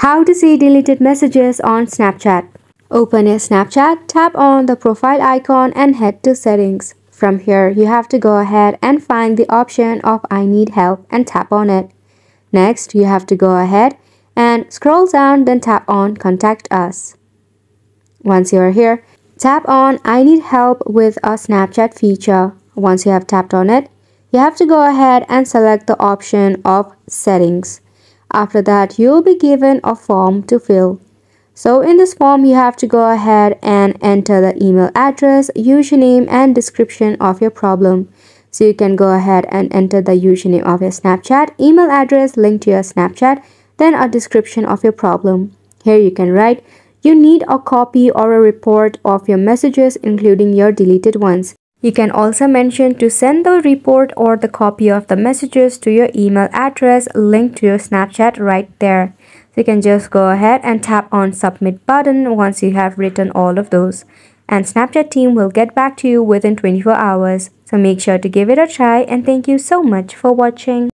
How to see deleted messages on Snapchat. Open your Snapchat, tap on the profile icon and head to settings. From here, you have to go ahead and find the option of I need help and tap on it. Next, you have to go ahead and scroll down, then tap on contact us. Once you are here, tap on I need help with a Snapchat feature. Once you have tapped on it, you have to go ahead and select the option of settings. After that, you'll be given a form to fill. So in this form, you have to go ahead and enter the email address, username and description of your problem. So you can go ahead and enter the username of your Snapchat, email address, link to your Snapchat, then a description of your problem. Here you can write, you need a copy or a report of your messages including your deleted ones. You can also mention to send the report or the copy of the messages to your email address linked to your Snapchat right there. So you can just go ahead and tap on submit button once you have written all of those. And Snapchat team will get back to you within 24 hours. So make sure to give it a try and thank you so much for watching.